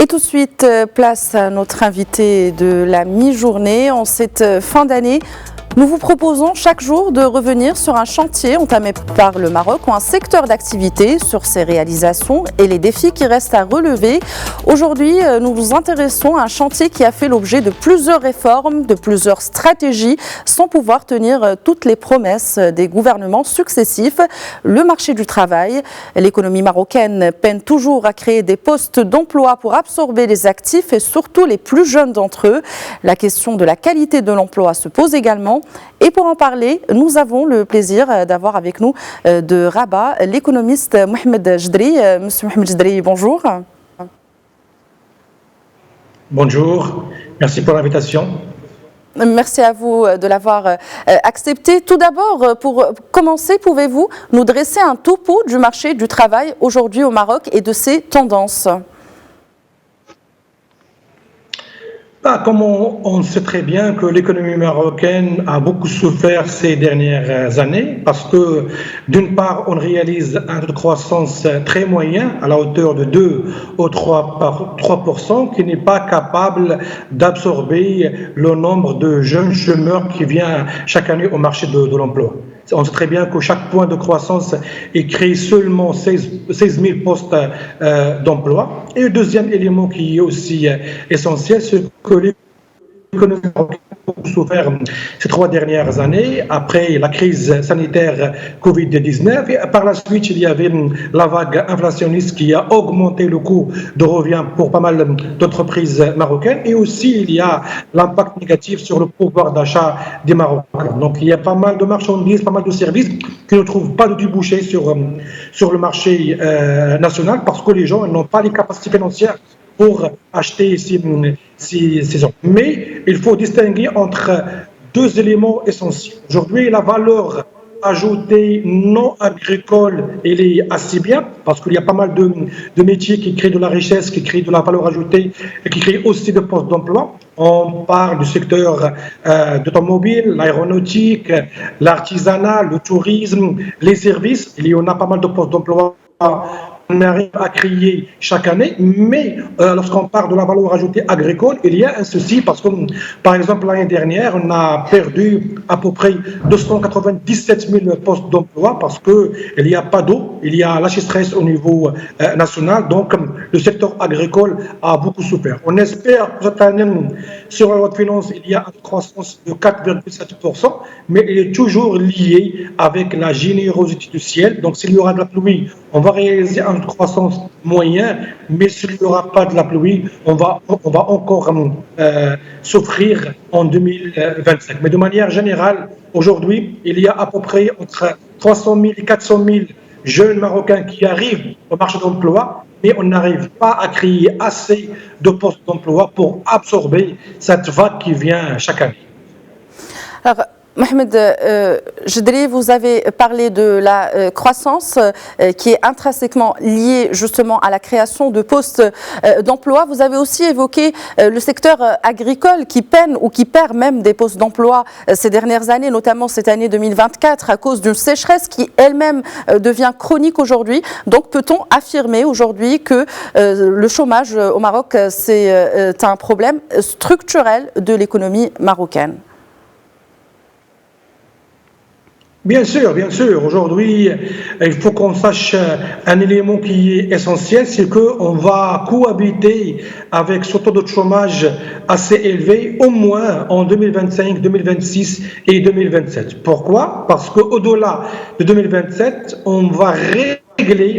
Et tout de suite, place à notre invité de la mi-journée. En cette fin d'année, nous vous proposons chaque jour de revenir sur un chantier entamé par le Maroc ou un secteur d'activité, sur ses réalisations et les défis qui restent à relever. Aujourd'hui, nous nous intéressons à un chantier qui a fait l'objet de plusieurs réformes, de plusieurs stratégies, sans pouvoir tenir toutes les promesses des gouvernements successifs. Le marché du travail, l'économie marocaine peine toujours à créer des postes d'emploi pour absorber les actifs et surtout les plus jeunes d'entre eux. La question de la qualité de l'emploi se pose également. Et pour en parler, nous avons le plaisir d'avoir avec nous de Rabat l'économiste Mohamed Jdri. Monsieur Mohamed Jdri, bonjour. Bonjour, merci pour l'invitation. Merci à vous de l'avoir accepté. Tout d'abord, pour commencer, pouvez-vous nous dresser un topo du marché du travail aujourd'hui au Maroc et de ses tendances ? Comme on sait très bien que l'économie marocaine a beaucoup souffert ces dernières années parce que d'une part on réalise un taux de croissance très moyen à la hauteur de 2 ou 3% qui n'est pas capable d'absorber le nombre de jeunes chômeurs qui vient chaque année au marché de l'emploi. On sait très bien que chaque point de croissance crée seulement 16 000 postes d'emploi. Et le deuxième élément qui est aussi essentiel, c'est que l'économie marocaine a souffert ces 3 dernières années après la crise sanitaire Covid-19. Et par la suite, il y avait la vague inflationniste qui a augmenté le coût de revient pour pas mal d'entreprises marocaines. Et aussi, il y a l'impact négatif sur le pouvoir d'achat des Marocains. Donc, il y a pas mal de marchandises, pas mal de services qui ne trouvent pas de débouchés sur le marché national parce que les gens n'ont pas les capacités financières pour acheter ces gens. Mais il faut distinguer entre 2 éléments essentiels. Aujourd'hui, la valeur ajoutée non agricole, elle est assez bien, parce qu'il y a pas mal de métiers qui créent de la richesse, qui créent de la valeur ajoutée et qui créent aussi de postes d'emploi. On parle du secteur d'automobile, l'aéronautique, l'artisanat, le tourisme, les services. Il y en a pas mal de postes d'emploi on arrive à créer chaque année, mais lorsqu'on parle de la valeur ajoutée agricole, il y a un souci parce que, par exemple, l'année dernière, on a perdu à peu près 297 000 postes d'emploi parce qu'il n'y a pas d'eau, il y a la sécheresse au niveau national, donc le secteur agricole a beaucoup souffert. On espère que cette année, sur la loi de finances, il y a une croissance de 4,7%, mais il est toujours lié avec la générosité du ciel. Donc, s'il y aura de la pluie, on va réaliser une croissance moyenne, mais s'il n'y aura pas de la pluie, on va encore souffrir en 2025. Mais de manière générale, aujourd'hui, il y a à peu près entre 300 000 et 400 000 jeunes Marocains qui arrivent au marché d'emploi, mais on n'arrive pas à créer assez de postes d'emploi pour absorber cette vague qui vient chaque année. Alors, Mohamed Jdri, vous avez parlé de la croissance qui est intrinsèquement liée justement à la création de postes d'emploi. Vous avez aussi évoqué le secteur agricole qui peine ou qui perd même des postes d'emploi ces dernières années, notamment cette année 2024 à cause d'une sécheresse qui elle-même devient chronique aujourd'hui. Donc peut-on affirmer aujourd'hui que le chômage au Maroc c'est un problème structurel de l'économie marocaine ? Bien sûr, bien sûr. Aujourd'hui, il faut qu'on sache un élément qui est essentiel, c'est qu'on va cohabiter avec ce taux de chômage assez élevé, au moins en 2025, 2026 et 2027. Pourquoi? Parce qu'au-delà de 2027, on va régler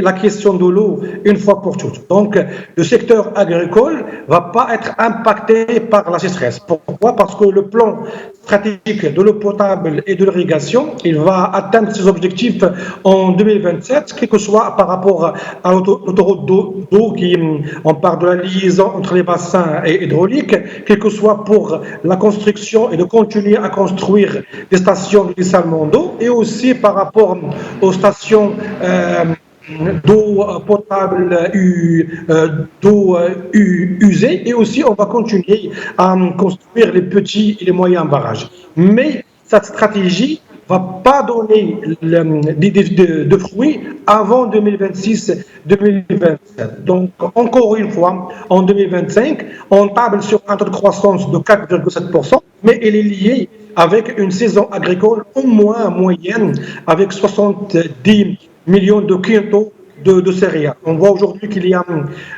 la question de l'eau une fois pour toutes. Donc, le secteur agricole ne va pas être impacté par la sécheresse. Pourquoi? Parce que le plan stratégique de l'eau potable et de l'irrigation, il va atteindre ses objectifs en 2027, quel que soit par rapport à l'autoroute d'eau, on parle de la liaison entre les bassins hydrauliques, quel que soit pour la construction et de continuer à construire des stations de dessalement d'eau, et aussi par rapport aux stations d'eau potable, d'eau usée, et aussi on va continuer à construire les petits et les moyens barrages. Mais cette stratégie va pas donner de fruits avant 2026-2027. Donc, encore une fois, en 2025, on table sur un taux de croissance de 4,7%, mais il est lié avec une saison agricole au moins moyenne, avec 70 millions de quintaux de céréales. On voit aujourd'hui qu'il y a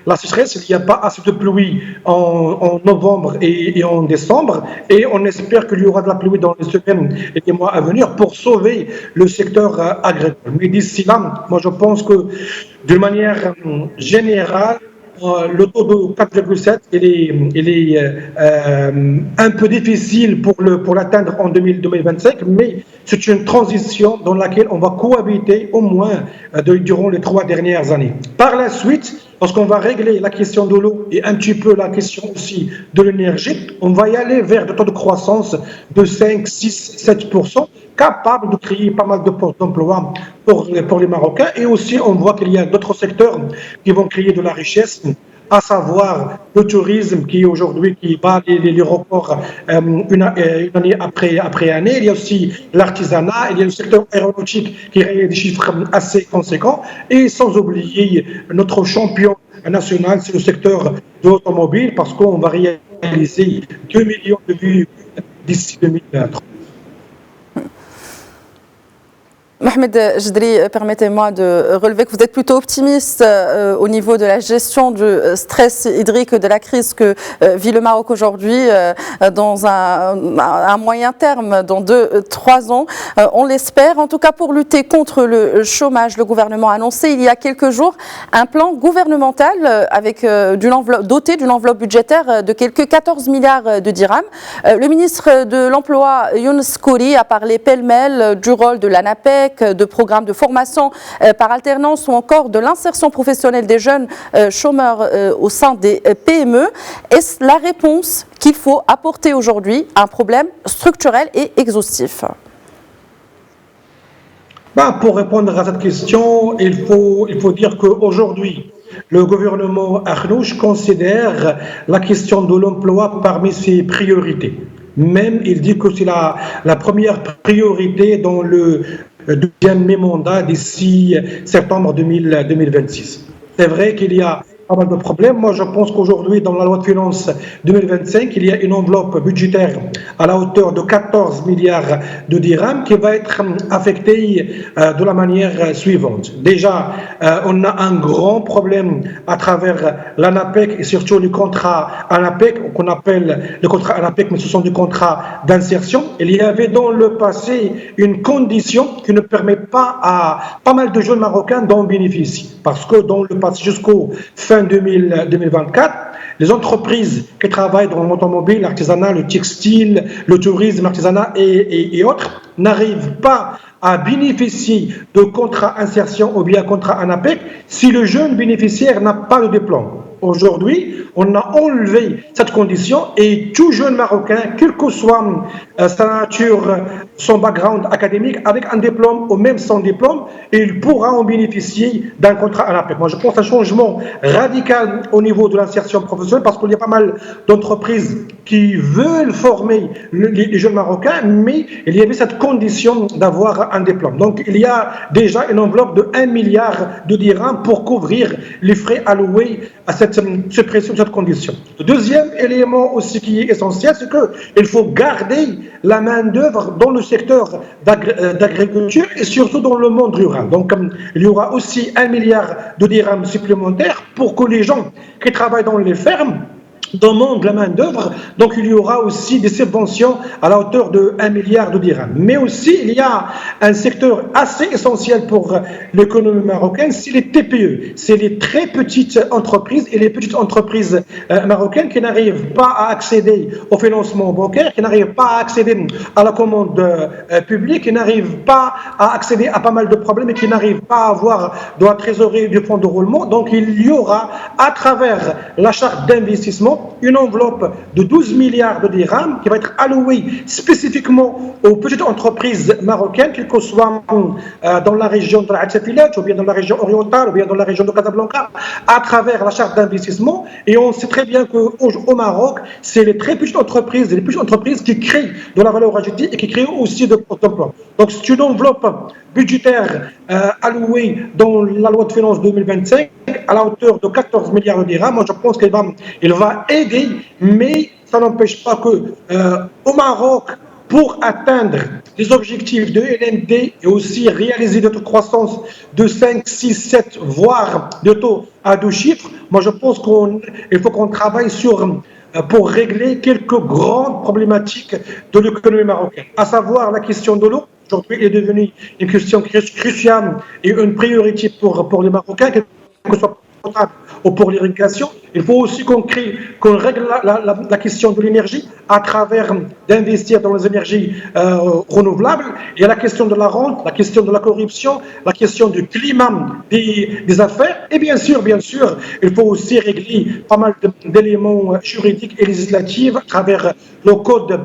la sécheresse, il n'y a pas assez de pluie en novembre et en décembre, et on espère qu'il y aura de la pluie dans les semaines et les mois à venir pour sauver le secteur agricole. Mais d'ici là, moi je pense que d'une manière générale, le taux de 4,7, il est un peu difficile pour l'atteindre en 2025, mais c'est une transition dans laquelle on va cohabiter au moins durant les 3 dernières années. Par la suite, lorsqu'on va régler la question de l'eau et un petit peu la question aussi de l'énergie, on va y aller vers des taux de croissance de 5, 6, 7%, capable de créer pas mal de postes d'emploi pour les Marocains. Et aussi, on voit qu'il y a d'autres secteurs qui vont créer de la richesse, à savoir le tourisme qui aujourd'hui qui bat les records une année après année. Il y a aussi l'artisanat, il y a le secteur aéronautique qui réalise des chiffres assez conséquents. Et sans oublier notre champion national, c'est le secteur de l'automobile, parce qu'on va réaliser 2 millions de véhicules d'ici 2030. Mohamed Jedri, permettez-moi de relever que vous êtes plutôt optimiste au niveau de la gestion du stress hydrique, de la crise que vit le Maroc aujourd'hui dans un moyen terme, dans 2-3 ans. On l'espère. En tout cas, pour lutter contre le chômage, le gouvernement a annoncé il y a quelques jours un plan gouvernemental avec doté d'une enveloppe budgétaire de quelques 14 milliards de dirhams. Le ministre de l'Emploi, Younes Khoury, a parlé pêle-mêle du rôle de l'ANAPEC, de programmes de formation par alternance ou encore de l'insertion professionnelle des jeunes chômeurs au sein des PME. Est-ce la réponse qu'il faut apporter aujourd'hui à un problème structurel et exhaustif? Pour répondre à cette question, il faut dire qu'aujourd'hui, le gouvernement Arnouch considère la question de l'emploi parmi ses priorités. Même, il dit que c'est la première priorité dans le deuxième mandat d'ici septembre 2026. C'est vrai qu'il y a pas mal de problèmes. Moi, je pense qu'aujourd'hui, dans la loi de finances 2025, il y a une enveloppe budgétaire à la hauteur de 14 milliards de dirhams qui va être affectée de la manière suivante. Déjà, on a un grand problème à travers l'ANAPEC et surtout les contrats ANAPEC, qu'on appelle les contrats ANAPEC, mais ce sont des contrats d'insertion. Il y avait dans le passé une condition qui ne permet pas à pas mal de jeunes Marocains d'en bénéficier. Parce que dans le passé, jusqu'au fin 2024, les entreprises qui travaillent dans l'automobile, l'artisanat, le textile, le tourisme, l'artisanat et autres n'arrivent pas à bénéficier de contrats insertion ou bien contrats ANAPEC si le jeune bénéficiaire n'a pas de diplôme. Aujourd'hui, on a enlevé cette condition et tout jeune Marocain, quelle que soit sa nature, son background académique, avec un diplôme ou même sans diplôme, il pourra en bénéficier d'un contrat ANAPEC. Moi, je pense à un changement radical au niveau de l'insertion professionnelle parce qu'il y a pas mal d'entreprises qui veulent former les jeunes Marocains, mais il y avait cette condition d'avoir un diplôme. Donc, il y a déjà une enveloppe de 1 milliard de dirhams pour couvrir les frais alloués à cette suppression de cette condition. Le deuxième élément aussi qui est essentiel, c'est qu'il faut garder la main-d'œuvre dans le secteur d'agriculture et surtout dans le monde rural. Donc, il y aura aussi 1 milliard de dirhams supplémentaires pour que les gens qui travaillent dans les fermes demande la main-d'œuvre, donc il y aura aussi des subventions à la hauteur de 1 milliard de dirhams. Mais aussi, il y a un secteur assez essentiel pour l'économie marocaine, c'est les TPE, c'est les très petites entreprises et les petites entreprises marocaines qui n'arrivent pas à accéder au financement bancaire, qui n'arrivent pas à accéder à la commande publique, qui n'arrivent pas à accéder à pas mal de problèmes et qui n'arrivent pas à avoir de la trésorerie du fonds de roulement. Donc il y aura, à travers la charte d'investissement, une enveloppe de 12 milliards de dirhams qui va être allouée spécifiquement aux petites entreprises marocaines, qu'elles soient dans la région de la Hatzafilat, ou bien dans la région orientale, ou bien dans la région de Casablanca, à travers la charte d'investissement. Et on sait très bien qu'au Maroc, c'est les très petites entreprises, qui créent de la valeur ajoutée et qui créent aussi d'emplois. Donc c'est une enveloppe budgétaire allouée dans la loi de finances 2025 à la hauteur de 14 milliards de dirhams. Moi, je pense qu'il va aider, mais ça n'empêche pas qu'au Maroc, pour atteindre les objectifs de LMD et aussi réaliser notre croissance de 5, 6, 7, voire de taux à 2 chiffres, moi je pense qu'il faut qu'on travaille pour régler quelques grandes problématiques de l'économie marocaine, à savoir la question de l'eau. Aujourd'hui, est devenue une question cruciale et une priorité pour les Marocains, que ce soit potable ou pour l'irrigation. Il faut aussi qu'on règle la question de l'énergie à travers d'investir dans les énergies renouvelables. Il y a la question de la rente, la question de la corruption, la question du climat des affaires. Et bien sûr, il faut aussi régler pas mal d'éléments juridiques et législatifs à travers le code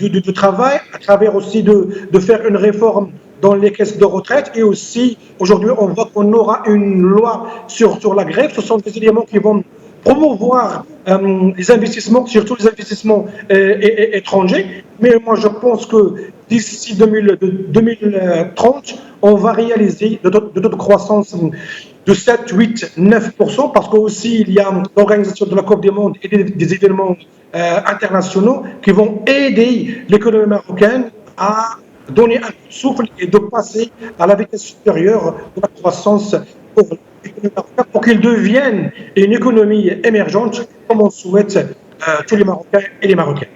du travail, à travers aussi de faire une réforme dans les caisses de retraite. Et aussi, aujourd'hui, on voit qu'on aura une loi sur la grève. Ce sont des éléments qui vont promouvoir les investissements, surtout les investissements étrangers. Mais moi, je pense que d'ici 2030, on va réaliser de taux de croissance de 7, 8, 9%, parce qu'aussi, il y a l'organisation de la Coupe du Monde et des événements internationaux qui vont aider l'économie marocaine à donner un souffle et de passer à la vitesse supérieure de la croissance pour l'économie marocaine, pour qu'il devienne une économie émergente, comme on souhaite tous les Marocains et les Marocaines.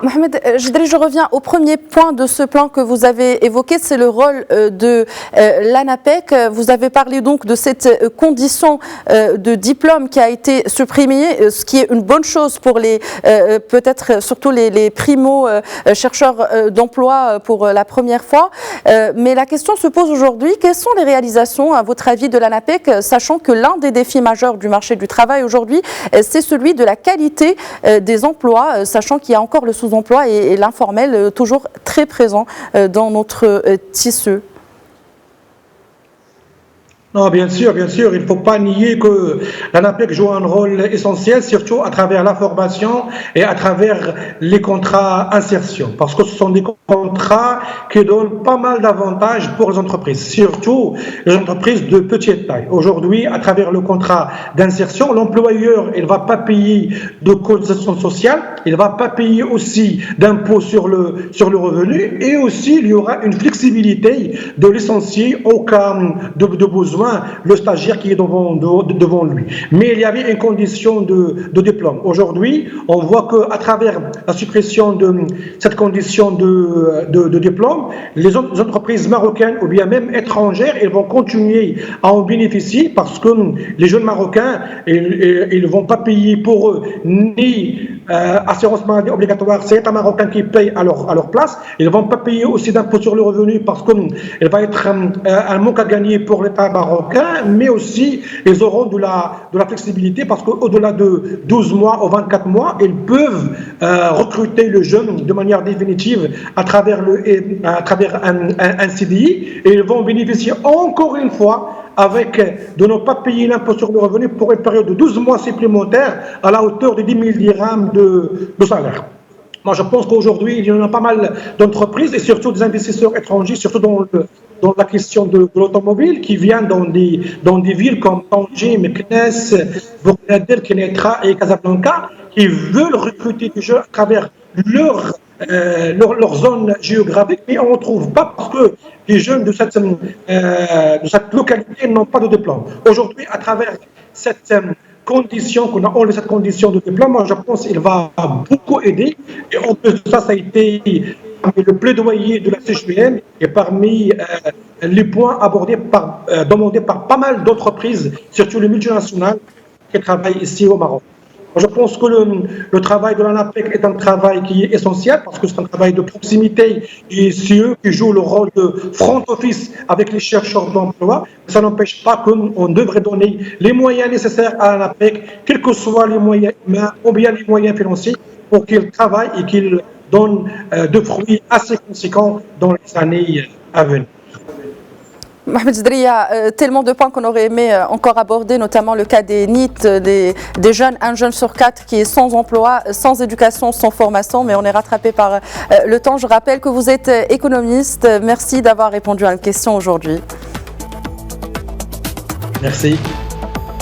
Mohamed Jdri, je reviens au premier point de ce plan que vous avez évoqué, c'est le rôle de l'ANAPEC. Vous avez parlé donc de cette condition de diplôme qui a été supprimée, ce qui est une bonne chose pour peut-être surtout les primo-chercheurs d'emploi pour la première fois. Mais la question se pose aujourd'hui, quelles sont les réalisations, à votre avis, de l'ANAPEC, sachant que l'un des défis majeurs du marché du travail aujourd'hui, c'est celui de la qualité des emplois, sachant qu'il y a encore le sous-emploi et l'informel toujours très présent dans notre tissu. Non, bien sûr, il ne faut pas nier que l'ANAPEC joue un rôle essentiel, surtout à travers la formation et à travers les contrats insertion, parce que ce sont des contrats qui donnent pas mal d'avantages pour les entreprises, surtout les entreprises de petite taille. Aujourd'hui, à travers le contrat d'insertion, l'employeur, il ne va pas payer de cotisation sociale, il ne va pas payer aussi d'impôts sur le revenu, et aussi il y aura une flexibilité de licencier au cas de besoin le stagiaire qui est devant lui. Mais il y avait une condition de diplôme. Aujourd'hui, on voit qu'à travers la suppression de cette condition de diplôme, les entreprises marocaines ou bien même étrangères, elles vont continuer à en bénéficier parce que les jeunes Marocains, ils ne vont pas payer pour eux ni assurance maladie obligatoire, c'est un Marocain qui paye à leur place. Ils ne vont pas payer aussi d'impôt sur le revenu parce qu'il va être un manque à gagner pour l'État marocain, mais aussi ils auront de la flexibilité parce qu'au-delà de 12 mois ou 24 mois, ils peuvent recruter le jeune de manière définitive à travers un CDI, et ils vont bénéficier encore une fois avec de ne pas payer l'impôt sur le revenu pour une période de 12 mois supplémentaires à la hauteur de 10 000 dirhams de salaire. Moi, je pense qu'aujourd'hui, il y en a pas mal d'entreprises et surtout des investisseurs étrangers, surtout dans la question de l'automobile, qui viennent dans des villes comme Tanger, Meknès, Bourgader, Kenetra et Casablanca, qui veulent recruter des jeunes à travers leur zone géographique, mais on ne trouve pas parce que les jeunes de cette localité n'ont pas de diplôme. Aujourd'hui, à travers cette condition qu'on a enlevé cette condition de diplôme, moi je pense qu'il va beaucoup aider. Et en plus de ça, ça a été le plaidoyer de la CGM et parmi les points demandés par pas mal d'entreprises, surtout les multinationales qui travaillent ici au Maroc. Je pense que le travail de l'ANAPEC est un travail qui est essentiel parce que c'est un travail de proximité et c'est eux qui jouent le rôle de front office avec les chercheurs d'emploi. Ça n'empêche pas qu'on devrait donner les moyens nécessaires à l'ANAPEC, quels que soient les moyens humains ou bien les moyens financiers, pour qu'ils travaillent et qu'ils donnent de fruits assez conséquents dans les années à venir. Mohamed Zdria, tellement de points qu'on aurait aimé encore aborder, notamment le cas des NEET, des jeunes, un jeune sur quatre qui est sans emploi, sans éducation, sans formation, mais on est rattrapé par le temps. Je rappelle que vous êtes économiste. Merci d'avoir répondu à une question aujourd'hui. Merci.